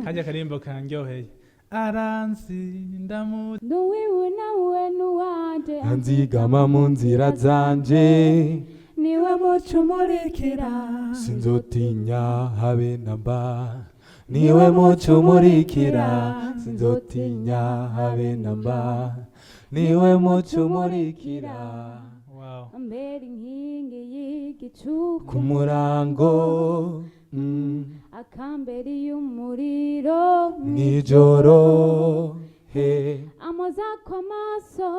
kajya karimbo kanryoheye aransinda mu Nuwiwe nawe nuwanje anzigama mu nzira zanje niwe muco umurikira sinzotinya habe namba niwe muco umurikira sinzotinya habe namba niwe muco umurikira wow ambera inkingi y'igicu ku murango akambera y'umuriro nijoro he amoza kw'amaso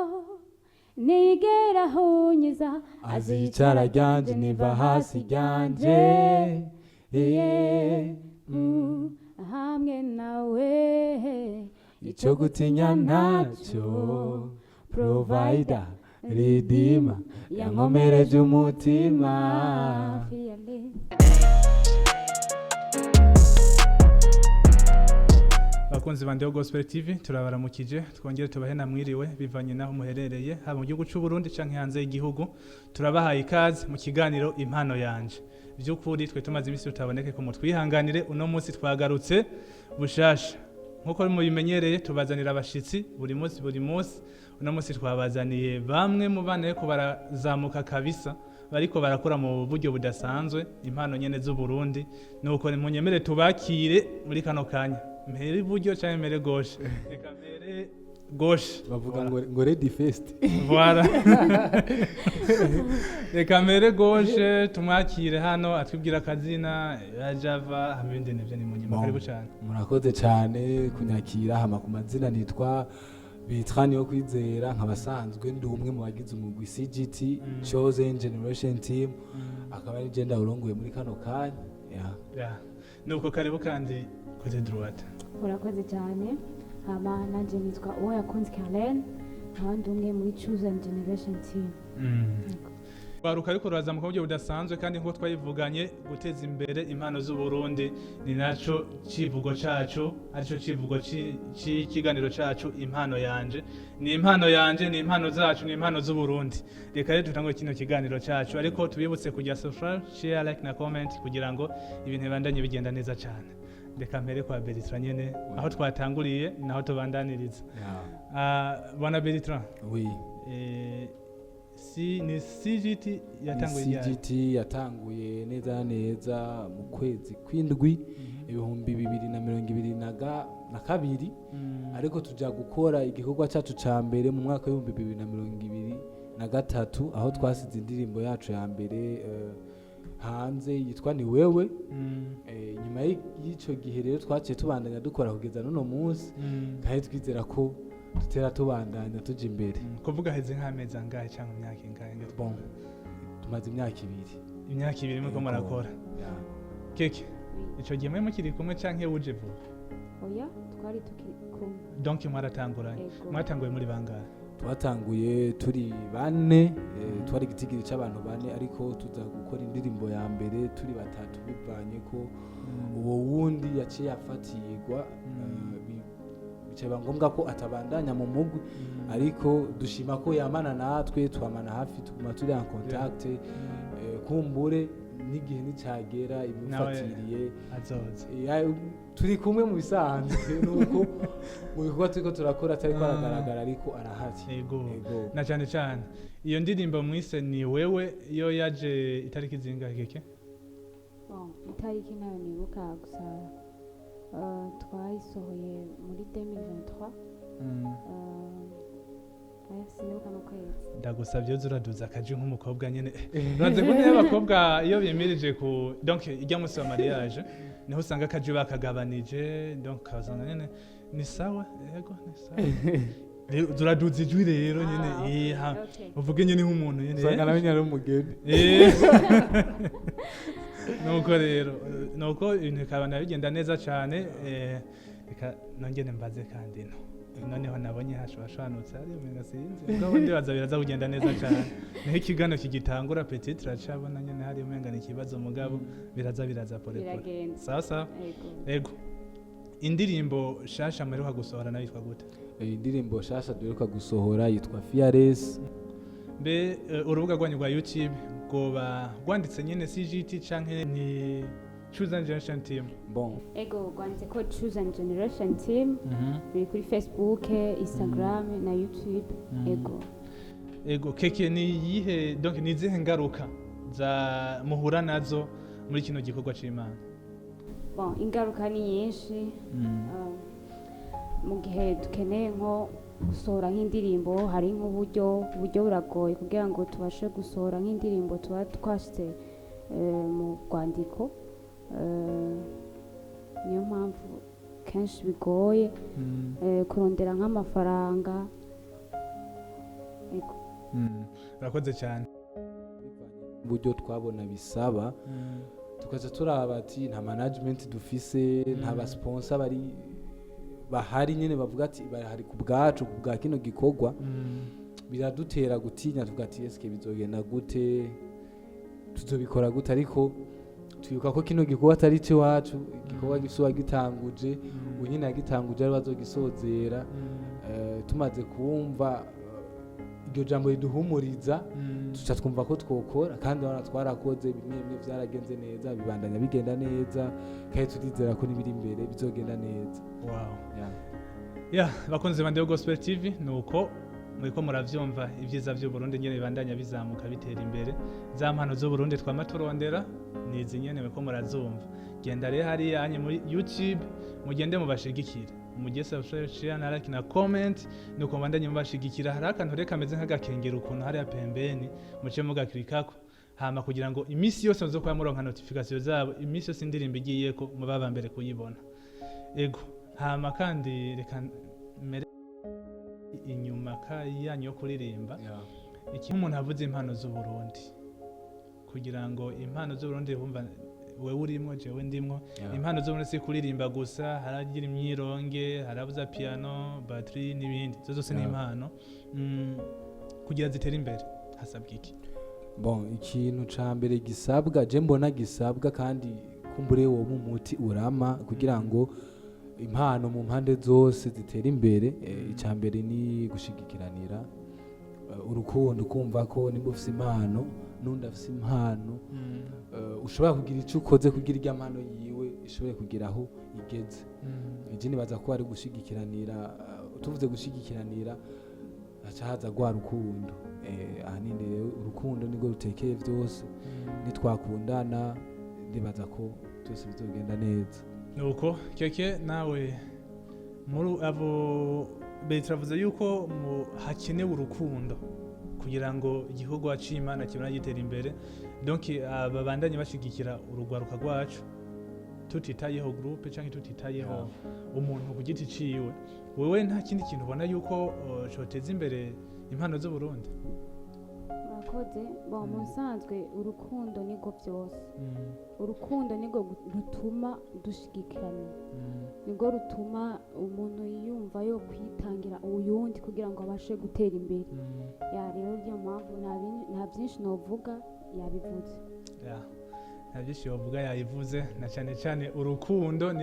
nigera ahunyiza azicara ryanje niva hasi ryanje hamwe nawe ico gutinya ntacyo provider ridima yankomereje umutima bakunzi bande Gospel TV turabaramukije twongere tubahe namwiriwe bivanye naho muherereye haba mu gihugu cy'u Burundi canke hanze y'igihugu turabahaye ikaze mu kiganiro impano yanje by'ukuri twe tumaze imisi tutaboneke ko mutwihanganire uno munsi twagarutse bushasha nkuko mubimenyereye tubazanira abashitsi buri munsi uno munsi twabazaniye bamwe mu bana ko barazamuka kabisa bariko barakora mu buryo budasanzwe impano nyene z'u Burundi nuko munyemere tubakire muri kano kanya mpere iburyo cyangwa mpere gauche reka mpere gauche bavuga ngo ready first voilà reka mpere gauche tumwakire hano atwibwira akazina ya Java hamende nevyo ni munyema karibu cyane murakoze cyane kunyakira hama ku mazina nitwa Bitrani yo kwizera nkabasanzwe ndi umwe mu bagize umugwi CGT Chosen Generation Team akaba ari genda urongoye muri kano kanya nuko karibu kandi kote droite urakoze cyane hama nanje nitwa uwo yakunze Karen nkandi umwe muri Chosen Generation Team baruka ariko rurazamuka mu buryo budasanzwe kandi nkuko twayivuganye guteza imbere impano z'u Burundi ni naco civugo cacu arico civugo c'ikiganiro cacu impano yanje ni impano zacu ni impano z'u Burundi reka rero tutangwe kino kiganiro cacu ariko tubibutse kujya subscribe share like na comment kugira ngo ibintu bibandanye bigenda neza cyane reka mpere kwa Bertrand nyene aho twatanguriye naho tubandaniriza bwana Bertrand oui ni CGT yatanguye CGT yatanguye neza mu kwezi kw'indwi 2022 ariko tuja gukora igikorwa cyacu ca mbere mu mwaka wa 2023 aho twasize indirimbo yacu ya mbere hanze yitwa ni wewe nyuma y'ico gihe rero twaciye tubandanya dukora kugeza none munsi kandi twizera ko tutera tubandanya tuja imbere kuvuga heze nk'amezi angahe cyangwa imyaka ingahe bon tumaze imyaka ibiri muko murakora keke ico gihe mwe mukiri kumwe canke wuje vuba oya twari tukiri kumwe donc mwatanguye muri bangahe twatanguye turi bane twari igitigiri c'abantu bane ariko tuza gukora indirimbo ya mbere turi batatu bivanye ko uwo wundi yaciye afatirwa bicaye ngombwa ko atabandanya mu mugwi ariko dushima ko yamana natwe twamana hafi tuguma turi en contact kumbure n'igihe nicagera imufatiriye azoza turi kumwe mu bisanzwe nuko mu bikorwa turiko turakora atari ko aragaragara ariko arahari yego na cyane cyane iyo ndirimbo mwise ni wewe iyo yaje itariki zingahe keke itariki nayo nibuka gusa twayisohoye muri 2023 sinibuka no kwezi ndagusabye uzuraduza akaje nk'umukobwa nyene uraze ko n'abakobwa iyo bimirije ku donc ijya munsi wa mariage niho usanga akaje bakagabanije donc kazana nyene ni sawa yego ni sawa zuraduza ijwi rero nyene uvuge nyene nk'umuntu nyene usanga nawe nyari umugeni nuko ibintu bikabana bigenda neza cyane reka nongene mbaze kandi noneho nabonye hashwanutse ari umenga sinzi ubwo ndibaza biraza kugenda neza cyane niho ikigano kigitangura petit turacabona nyene hari umenga ni kibazo mugabo biraza pole sawa yego indirimbo shasha mperuka gusohora nayo yitwa gute indirimbo shasha duheruka gusohora yitwa Fearless mbe urubuga rwanyu rwa YouTube rwoba rwanditse nyene CGT canke ni Chosen Generation Team. bon ego rwanditse ko chosen generation team biri kuri facebook instagram na youtube ego Ego keke ni yihe donc ni zihe ngaruka za muhura nazo muri kino gikorwa c'Imana? bon ingaruka ni nyinshi mu gihe dukeneye nko gusohora nk'indirimbo hari nk'uburyo buragoye kugira ngo tubashe gusohora nk'indirimbo tuba twashyize mu rwandiko niyo mpamvu kenshi bigoye kurondera nk'amafaranga ego Urakoze cyane. uburyo twabona bisaba tukaza turaba ati nta management dufise nta basponsa bahari nyene bavuga ati bahari ku bwacu ku bwa kino gikorwa biradutera gutinya tuvuga ati eske bizogenda gute tuzobikora gute ariko tuyuka ko kino gikorwa atari cyo wacu igikorwa gisuba gitanguje unyine yagitanguje ari bazogisozera tumaze kumva iryo jambo riduhumuriza tuca twumva ko twokora kandi abana twarakoze bimwe byaragenze neza bibandanya bigenda neza kandi turizera ko n'ibiri imbere bizogenda neza. Wow. Bakunze Bandeo Gospel TV nuko muriko muravyumva ivyiza vy'u Burundi nyene bibandanya bizamuka bitera imbere za mpano z'u Burundi twama turondera nizi nyene muriko murazumva genda rero hari yanye muri YouTube mugende mubashigikira umujye subscribe share na like na comment nuko bandanye mubashigikira hari akantu reka kameze nk'agakengera ukuntu hari apembeni muce mugaklikako hama kugira ngo imisi yose muzo kwa muronka notification zabo imisi yose indirimbo igiyeko mubaba mbere kuyibona. Ego hama kandi reka inyuma yanyu yo kuririmba iki umuntu avuze impano z'u Burundi kugira ngo impano z'u Burundi bumva wewe urimo jewe ndimwo impano z'u Burundi si kuririmba gusa haragira imyironge harabuza piano battery n'ibindi zose ni impano kugira zitera imbere hasabwa iki? Bon ikintu ca mbere gisabwa je mbona gisabwa kandi kumbure wo mu muti urama kugira ngo impano mu mpande zose zitera imbere icya mbere ni gushigikiranira urukundo kumva ko nimba ufite impano n'undi afite impano ushobora kugira icyo ukoze kugira irya mpano yiwe ishobore kugira aho igeze iki nibaza ko ari gushigikiranira tuvuze gushigikiranira haca haza rwa rukundo ahanini rero urukundo nirwo rutekeye byose nitwakundana nibaza ko byose bizogenda neza. Nuko keke nawe muri abo betiravuze yuko hakenewe urukundo kugira ngo igihugu c'Imana kibona gitera imbere donc ababandanye bashigikira urugwaruka rwacu tutitayeho groupe canke tutitayeho umuntu ku giti ciwe wewe nta kindi kintu ubona yuko coteza imbere impano z'u Burundi? murakoze bon musanzwe urukundo niko byose urukundo niko rutuma dushigikirana niko rutuma umuntu yumva yo kwitangira uyundi kugira ngo abashe gutera imbere rero ryo mpamvu nta byinshi novuga yabivuze nta byinshi bavuga yayivuze na cyane cyane urukundo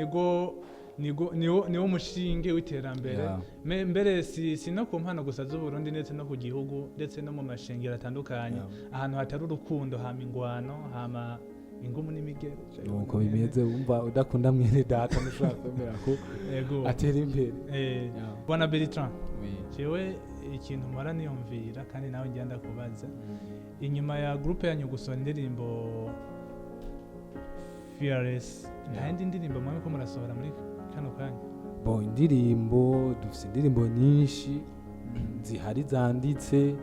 niwo mushinge w'iterambere mbere si no ku mpano gusa z'u Burundi ndetse no ku gihugu ndetse no mu mashengero atandukanye ahantu hatari urukundo hama ingwano hama ingumu n'imigero nuko bimeze wumva udakunda mwene data mushobora kwemera ko atera imbere. Bwana Bertrand jewe ikintu mpora niyumvira kandi nawe ngenda kubaza inyuma ya groupe yanyu gusohora indirimbo Fearless nta yindi ndirimbo mwami ko murasohora muri kano kanya? Bon indirimbo dufite indirimbo nyinshi zihari zanditse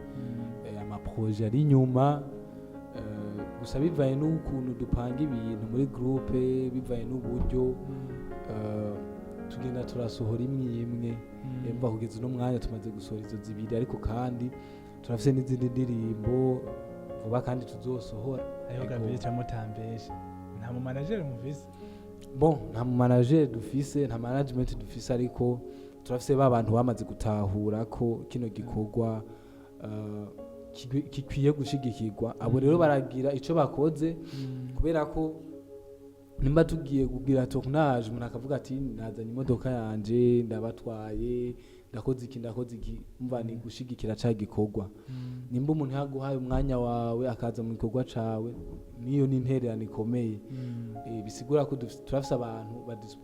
amaproje ari inyuma gusa bivaye n'ukuntu dupanga ibintu muri groupe bivaye n'uburyo tugenda turasohora imwe mva kugeza uno mwanya tumaze gusohora izo zibiri ariko kandi turafite n'izindi ndirimbo vuba kandi tuzosohora. Ayo Gabriel Chamutambeshe nta mu manager muvise? Bon nta mu manager dufise nta management dufise ariko turafise babantu bamaze gutahura ko kino gikorwa kikwiye gushigikirwa abo rero baragira ico bakoze kubera ko nimba tugiye kugira tournage umuntu akavuga ati nazanye imodoka yanje ndabatwaye ndakoze iki umva ni gushigikira ca gikorwa nimba umuntu yaguhaye umwanya wawe akaza mu gikorwa cawe niyo ni intererano ikomeye bisigura ko turafise abantu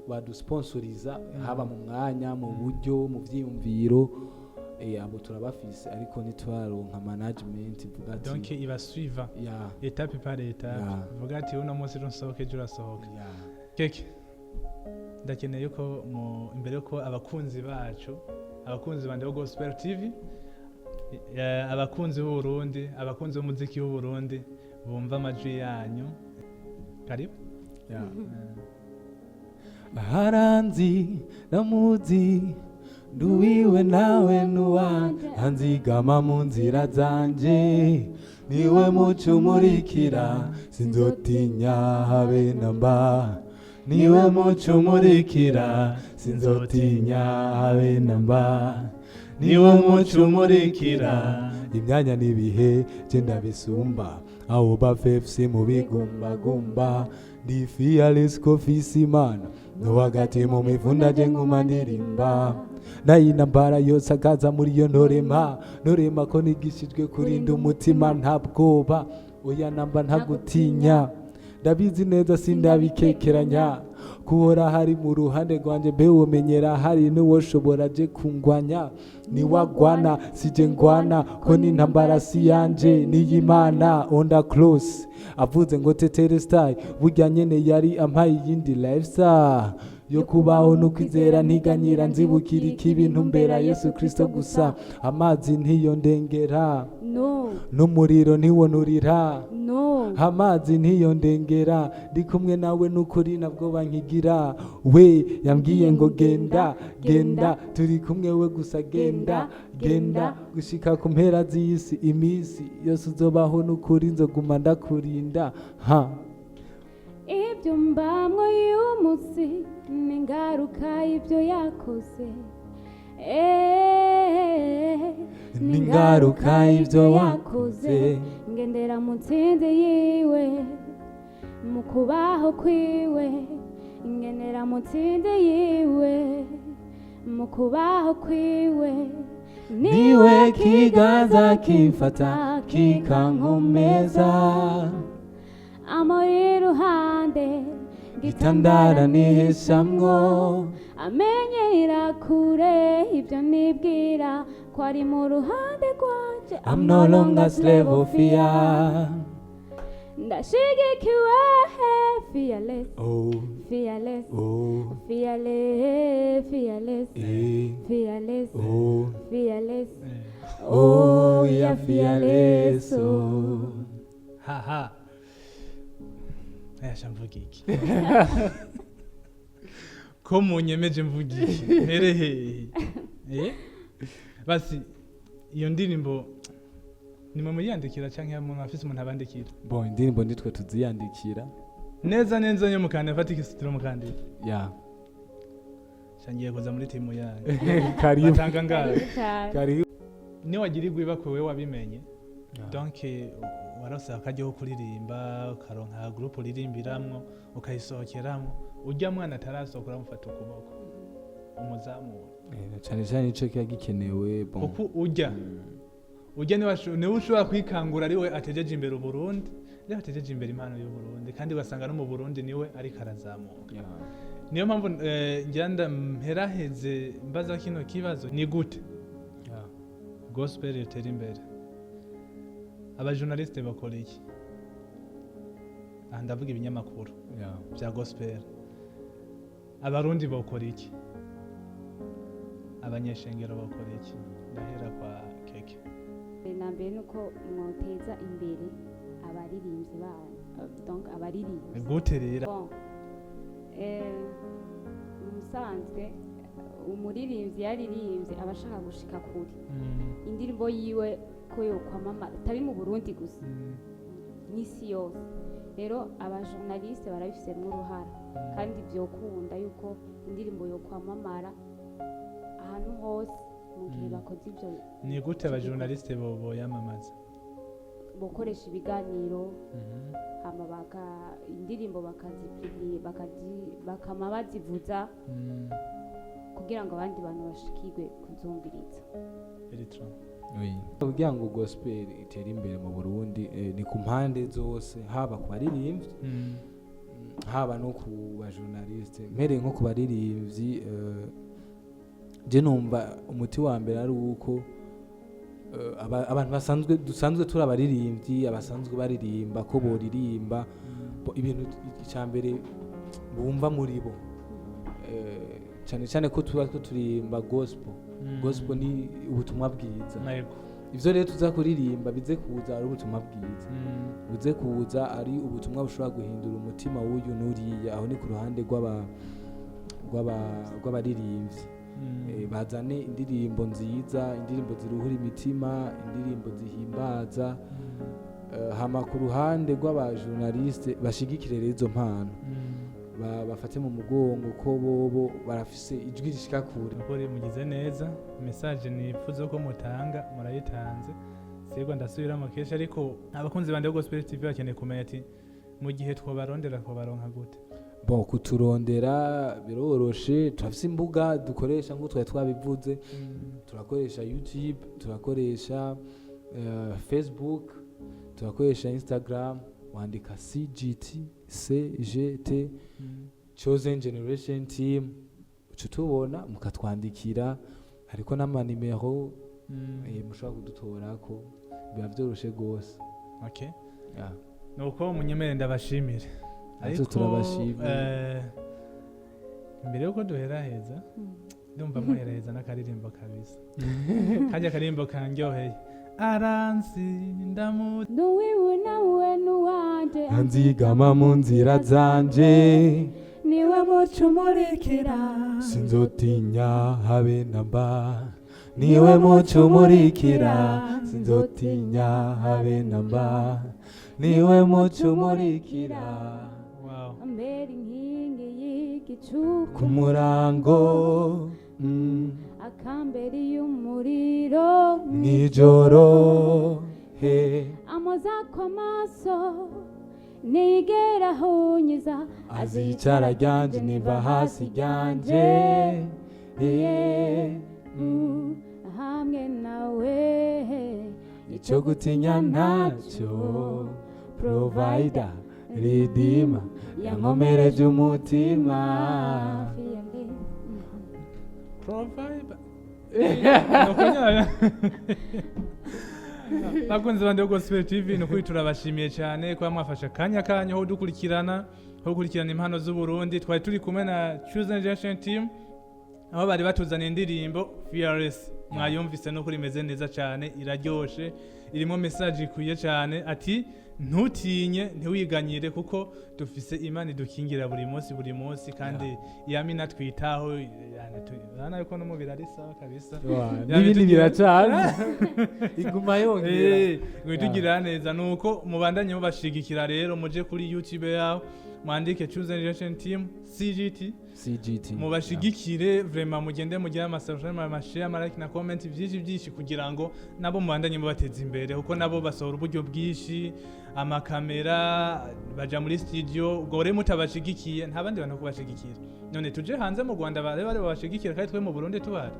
badusponsoriza haba mu mwanya mu buryo mu vyiyumviro abo turabafise ariko ntituraronka management ivuga ati donc ibasuiva étape par étape vuga ati uno munsi runsohoke ejo urasohoka keke ndakeneye ko imbere yuko abakunzi bacu abakunzi bande bo Gospel TV abakunzi b'u Burundi abakunzi b'umuziki w'u Burundi bumva amajwi yanyu karibu haranzi namuzi nduwiwe nawe nuwanje anzigama mu nzira zanje niwe muco umurikira sinzotinya habe namba niwe muco umurikira sinzotinya habe namba niwe muco umurikira imyanya n'ibihe je ndabisumba aho bafefse mu bigumbagumba ndi fearless ko fisi imana no hagati mu mivunda je nguma ndirimba nayinambara yose akaza muri iyo ntorema ko nigishijwe kurinda umutima nta bwoba oya namba ntagutinya ndabizi neza sindabikekeranya kuhora hari mu ruhande rwanje mbe womenyera hari n'uwoshobora je kungwanya niwagwana sije ngwana ko n'intambara si yanje n'iyimana onda close avuze ngo tetere style burya nyene yari ampaye iyindi lifestyle yo kubaho no kwizera ntiganyira nzibukira ikibintu mbera Yesu Kristo gusa amazi ntiyo ndengera n'umuriro ntiwonurira amazi ntiyo ndengera ndi kumwe nawe n'ukuri nabwo bankigira we yambwiye ngo genda turi kumwe we gusa genda gushika ku mpera z'isi iminsi yose uzobaho n'ukuri nzoguma ndakurinda ibyo mbamwo y'umunsi n'ingaruka y'ibyo yakoze n'ingaruka y'ibyo wakoze ngendera mu ntsinzi yiwe mu kubaho kwiwe ngendera mu ntsinzi yiwe mu kubaho kwiwe niwe kiganza kimfata kikankomeza amuri iruhande gitandara nihishamwo amenyera kure ibyo nibwira ko ari mu ruhande rwanje I'm no longer slave of fear ndashigikiwe fearless fearless fearless fearless fearless fearless ya fearless haha ayasha mvuga iki ko munyemeje mvuga iki herehe basi iyo ndirimbo nimwe muyandikira canke mu afise umuntu abandikira bon indirimbo nitwe tuziyandikira neza yo mukanda fatike sitiro mukandira shangiye kuza muri timu yanyu karibu batanga ngaho karibu ni wagirirwa ibako wewe wabimenye donc warose akajyaho kuririmba ukaronka groupe uririmbiramwo ukayisohokeramwo ujya mwana atarasohokora amufata ukuboko umuzamu cyane nico kiba gikenewe kuko ujya niwe ushobora kwikangura ariwe atejeje imbere Uburundi niwe atejeje imbere impano y'u Burundi kandi ugasanga no mu Burundi niwe ariko arazamuka niyo mpamvu ngira ndamperaheze mbaza kino kibazo ni gute gospel yotera imbere abajournaliste bakora iki ndavuga ibinyamakuru bya gospel abarundi bakora iki abanyeshengero bakora iki ndahera kwa keke na mbere nuko mwoteza imbere abaririmbyi banyu donc abaririmbyi guterera musanzwe umuririmbyi yaririmbye abashaka gushika kuri indirimbo yiwe ko yo kwamamara atari mu Burundi gusa n'isi yose rero abajournaliste barabifisemo uruhara kandi byokunda yuko indirimbo yo kwamamara ahantu hose mu gihe bakoze ibyo ni gute abajournaliste bo yamamaza bokoresha ibiganiro hama indirimbo bakama bazivuza kugira ngo abandi bantu bashikirwe kuzumviriza. Bertrand. kugira ngo gospel itere imbere mu Burundi ni ku mpande zose, haba ku baririmbyi haba no ku bajournaliste. Mpereye nko ku baririmbyi, je numva umuti wa mbere ari uko abantu dusanzwe turi abaririmbyi, abasanzwe baririmba ko boririmba ibintu icyambere bumva muri bo, cyane cyane ko tuba turirimba gospel. Gospel ni ubutumwa bwiza. Ivyo rero tuza kuririmba bize kuza ari ubutumwa bwiza, bize kuza ari ubutumwa bushobora guhindura umutima w'uyu n'uriya. Aho ni ku ruhande rw'abaririmbyi. Bazane indirimbo nziza, indirimbo ziruhura imitima, indirimbo zihimbaza. Hama ku ruhande rw'abajournaliste bashigikire rero izo mpano, bafate mu mugongo ko bobo barafise ijwi rishika kure. Ukuri mugize neza, message nifuza ko mutanga murayitanze. Sego ndasubiramo kenshi, ariko abakunzi bande Gospel TV bakeneye kumenya ati mu gihe twobarondera baronka gute? Bon, kuturondera biroroshe, turafise imbuga dukoresha nko twari twabivuze. Turakoresha YouTube, turakoresha Facebook, turakoresha Instagram, wandika CGT Chosen Generation Team, ucutubona mukatwandikira, hariko n'amanimero mushobora kudutorako, biba vyoroshe gose. Okay, nuko munyemere ndabashimire. Ariko turabashimira. Mbere yuko duheraheza, ndumva muheraheza n'akaririmbo kabisa. Kajya akaririmbo kanryoheye. Aranzi ndamuzi Nuwiwuna wenu wanje anzigama mu nzira zanje, niwe muco umurikira, sinzotinya habe namba. Niwe muco umurikira, sinzotinya habe namba. Niwe muco umurikira. Ambera inkingi y'igicuku ku murango, akambera y'umuriro mw'ijoro. amoza ku maso nigera ahunyiza, azicara ryanje niva hasi ryanje. hamwe nawe Ico gutinya ntacyo, provider redeemer yankomereje umutima. provider. Bakunze bande Gospel TV, nukuri turabashimiye cyane kwa mwafasha akanya kanyu ho dukurikirana impano z'u Burundi. Twari turi kumwe na Chosen Generation Team, aho bari batuzana indirimbo Fearless. Mwayumvise no kuri imeze neza cyane, iraryoshe, irimo message ikuye cyane ati ntutinye ntiwiganyire, kuko dufise imana idukingira buri munsi kandi yamina twitaho. Yana yuko no mubira ari sawa kabisa, n'ibindi biracaza iguma yongera ngwitugira neza. Nuko mubandanye mubashigikira rero, muje kuri YouTube yawo mwandike Chosen Generation Team CGT mubashigikire vraiment, mugende mugire amasubscribe, amashare, amalike na comment byinshi kugira ngo nabo mubandanye mubateza imbere, kuko nabo basohora uburyo bwinshi, amakamera, baja muri studio. Gore mutabashigikiye nta bandi bantu kubashigikira. None tuje hanze mu Rwanda bare babashigikira, kandi twe mu Burundi tubari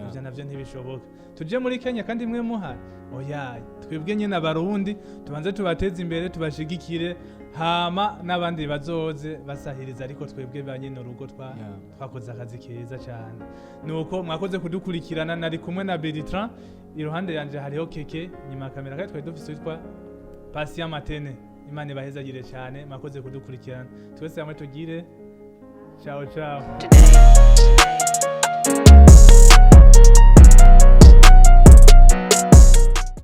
ivyo navyo ntibishoboka. Tuje muri Kenya kandi mwe muhari, oya twebwe nyine abarundi tubanze tubateze imbere, tubashigikire, hama n'abandi bazoze basahiriza. Ariko twebwe banyene urugo twakoze akazi keza cyane. Nuko mwakoze kudukurikirana, nari kumwe na Bertrand, iruhande yanje hariho Keke, nyuma kamera kandi twari dufise witwa Patient Matene. Imana ibahezagire cyane, mwakoze kudukurikirana. Twese hamwe tugire ciao.